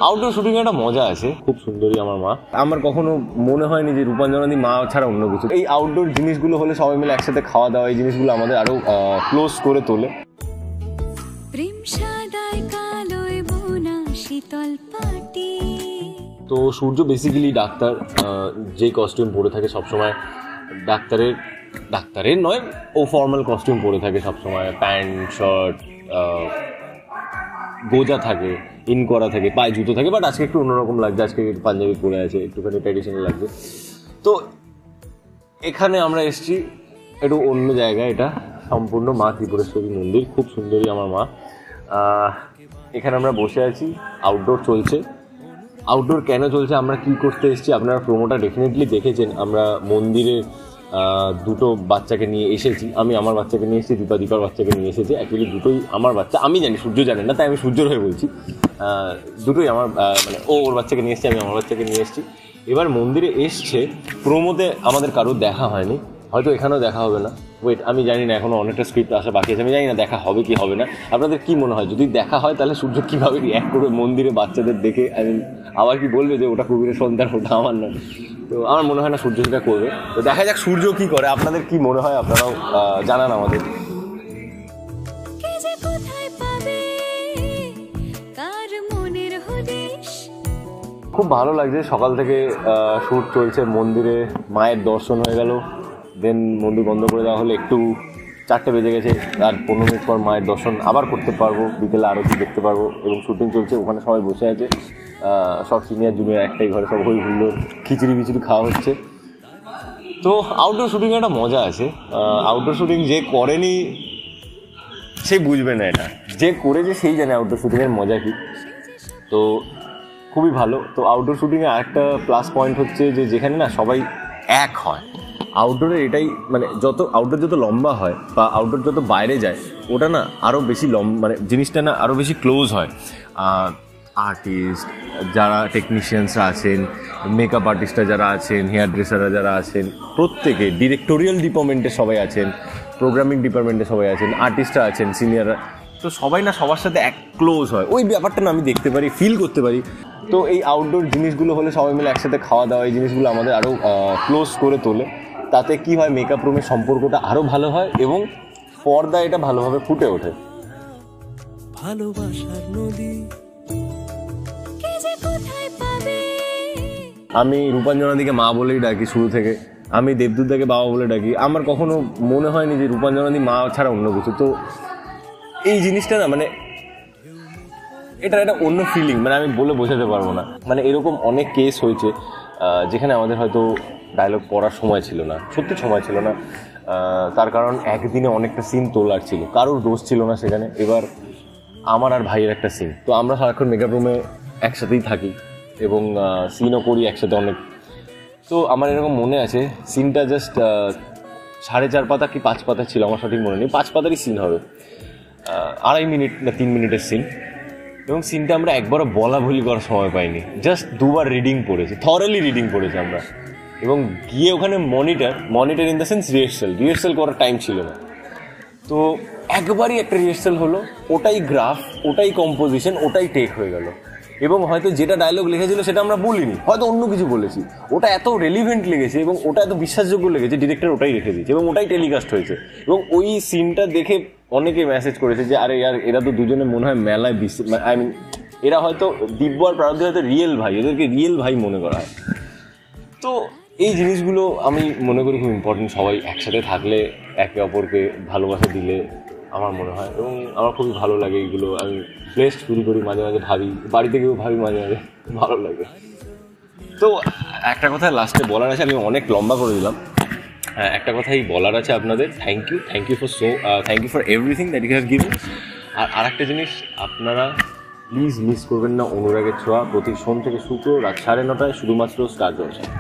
Outdoor shooting একটা মজা আছে, খুব সুন্দরী আমার মা। আমার কখনো মনে হয়নি যে রূপাঞ্জনাদি মা ছাড়া অন্য কিছু। এই আউটডোর জিনিসগুলো হলে সবাই মিলে একসাথে খাওয়া দাওয়া, এই জিনিসগুলো আমাদের আরো ক্লোজ করে তোলে। তো সূর্য বেসিক্যালি ডাক্তার, যে কস্টিউম পরে থাকে সবসময় ডাক্তারের নয়, ও ফর্মাল কস্টিউম পরে থাকে সবসময়, প্যান্ট শার্ট, গোজা থাকে, ইন করা থাকে, পায়ে জুতো থাকে। বাট আজকে একটু অন্যরকম লাগছে, আজকে পাঞ্জাবি পরে আছে, একটুখানি ট্র্যাডিশনাল লাগছে। তো এখানে আমরা এসেছি একটু অন্য জায়গায়, এটা সম্পূর্ণ মা ত্রিপুরেশ্বরী মন্দির, খুব সুন্দরী আমার মা। এখানে আমরা বসে আছি, আউটডোর চলছে। আউটডোর কেন চলছে, আমরা কি করতে এসেছি, আপনারা প্রোমোটা ডেফিনেটলি দেখেছেন। আমরা মন্দিরে দুটো বাচ্চাকে নিয়ে এসেছি, আমি আমার বাচ্চাকে নিয়ে এসেছি, দীপার বাচ্চাকে নিয়ে এসেছি। অ্যাকচুয়ালি দুটোই আমার বাচ্চা, আমি জানি সূর্য জানেন না, তাই আমি সূর্যর হয়ে বলছি। দুটোই আমার, মানে ওর বাচ্চাকে নিয়ে এসেছি, আমি আমার বাচ্চাকে নিয়ে এসেছি। এবার মন্দিরে এসছে, প্রোমোতে আমাদের কারোর দেখা হয়নি, হয়তো এখানেও দেখা হবে না। ওয়েট, আমি জানি না, এখনো অনেকটা স্ক্রিপ্ট আসা বাকি আছে, আমি জানি না দেখা হবে কি হবে না। আপনাদের কি মনে হয়, যদি দেখা হয় তাহলে সূর্য কীভাবে রিঅ্যাক্ট করবে মন্দিরে বাচ্চাদের দেখে? আবার কি বলবে যে ওটা কুবিরের সন্তান, ওটা আমার নয়? তো আমার মনে হয় না সূর্য সেটা করবে। তো দেখা যাক সূর্য কি করে। আপনাদের কি মনে হয়, আপনারাও জানান আমাদের। খুব ভালো লাগছে, সকাল থেকে শ্যুট চলছে মন্দিরে, মায়ের দর্শন হয়ে গেল, দেন মন্দির বন্ধ করে দেওয়া হলে, একটু 4টে বেজে গেছে, আর 15 মিনিট পর মায়ের দর্শন আবার করতে পারবো, বিকেলে আরতি দেখতে পারবো। এবং শুটিং চলছে, ওখানে সবাই বসে আছে, সব সিনিয়র জুনিয়র একটাই ঘরে, সব হই হুল্লোড়, খিচুড়ি খাওয়া হচ্ছে। তো আউটডোর শুটিং একটা মজা আছে। আউটডোর শুটিং যে করেনি সে বুঝবে না, এটা যে করেছে সেই জানে আউটডোর শুটিংয়ের মজা কি। তো খুবই ভালো। তো আউটডোর শুটিংয়ে আরেকটা প্লাস পয়েন্ট হচ্ছে যে যেখানে না সবাই এক হয়। আউটডোরে এটাই, মানে যত আউটডোর যত লম্বা হয় বা আউটডোর যত বাইরে যায়, ওটা না আরও বেশি মানে জিনিসটা না আরও বেশি ক্লোজ হয়। আর্টিস্ট যারা, টেকনিশিয়ানসরা আছেন, মেকআপ আর্টিস্টরা যারা আছেন, হেয়ার ড্রেসাররা যারা আছেন, প্রত্যেকে, ডিরেক্টোরিয়াল ডিপার্টমেন্টে সবাই আছেন, প্রোগ্রামিং ডিপার্টমেন্টে সবাই আছেন, আর্টিস্টরা আছেন, সিনিয়ররা, তো সবাই না সবার সাথে এক ক্লোজ হয়। ওই ব্যাপারটা না আমি দেখতে পারি, ফিল করতে পারি। তো এই আউটডোর জিনিসগুলো হলে সবাই মিলে একসাথে খাওয়া দাওয়া, এই জিনিসগুলো আমাদের আরও ক্লোজ করে তোলে। তাতে কি হয়, মেকআপ রুমের সম্পর্কটা আরও ভালো হয় এবং পর্দা এটা ভালোভাবে ফুটে ওঠে। ভালোবাসার নদী আমি রূপাঞ্জনাদিকে মা বলেই ডাকি শুরু থেকে, আমি দেবদূতদাকে বাবা বলে ডাকি। আমার কখনো মনে হয়নি যে রূপাঞ্জনাদি মা ছাড়া অন্য কিছু। তো এই জিনিসটা না, মানে এটা একটা অন্য ফিলিং, মানে আমি বলে বোঝাতে পারবো না। মানে এরকম অনেক কেস হয়েছে যেখানে আমাদের হয়তো ডায়লগ পড়ার সময় ছিল না, সত্যি সময় ছিল না, তার কারণ একদিনে অনেকটা সিন তোলার ছিল, কারোর দোষ ছিল না সেখানে। এবার আমার আর ভাইয়ের একটা সিন, তো আমরা সারাক্ষণ মেকআপ রুমে একসাথেই থাকি এবং সিনও করি একসাথে অনেক। তো আমার এরকম মনে আছে, সিনটা জাস্ট 4.5 পাতা কি 5 পাতা ছিল, আমার সঠিক মনে নেই, 5 পাতারই সিন হবে, 2.5 মিনিট না 3 মিনিটের সিন। এবং সিনটা আমরা একবারও বলা ভুলি করার সময় পাইনি, জাস্ট 2বার রিডিং পড়েছি, থরেলি রিডিং পড়েছি আমরা। এবং গিয়ে ওখানে monitor in the sense rehearsal করার টাইম ছিল না। তো একবারই একটা রিহার্সাল হলো, ওটাই গ্রাফ, ওটাই কম্পোজিশন, ওটাই টেক হয়ে গেল। এবং হয়তো যেটা ডায়লগ লিখেছিল সেটা আমরা বলিনি, হয়তো অন্য কিছু বলেছি, ওটা এত রেলিভেন্ট লেগেছে এবং ওটা এত বিশ্বাসযোগ্য লেগেছে, ডিরেক্টর ওটাই রেখে দিয়েছে এবং ওটাই টেলিকাস্ট হয়েছে। এবং ওই সিনটা দেখে অনেকে মেসেজ করেছে যে আরে ইয়ার, এরা তো দুজনে মনে হয় মেলায় আই মিন এরা হয়তো দিব্য আর প্রারব্ধ হয়তো রিয়েল ভাই, এদেরকে রিয়েল ভাই মনে করা হয়। তো এই জিনিসগুলো আমি মনে করি খুব ইম্পর্টেন্ট, সবাই একসাথে থাকলে, একে অপরকে ভালোবাসা দিলে আমার মনে হয়, এবং আমার খুবই ভালো লাগে এইগুলো। আমি ব্লেসড ফিল করি, মাঝে মাঝে ভাবি, বাড়িতে গিয়েও ভাবি, মাঝে মাঝে ভালো লাগে। তো একটা কথা লাস্টে বলার আছে, আমি অনেক লম্বা করে দিলাম। হ্যাঁ, একটা কথাই বলার আছে আপনাদের, thank you for everything that you have given. আর আরেকটা জিনিস, আপনারা প্লিজ মিস করবেন না অনুরাগের ছোঁয়া, প্রতি সোম থেকে শুক্র রাত 9:30 শুধুমাত্র স্টার জলসায়।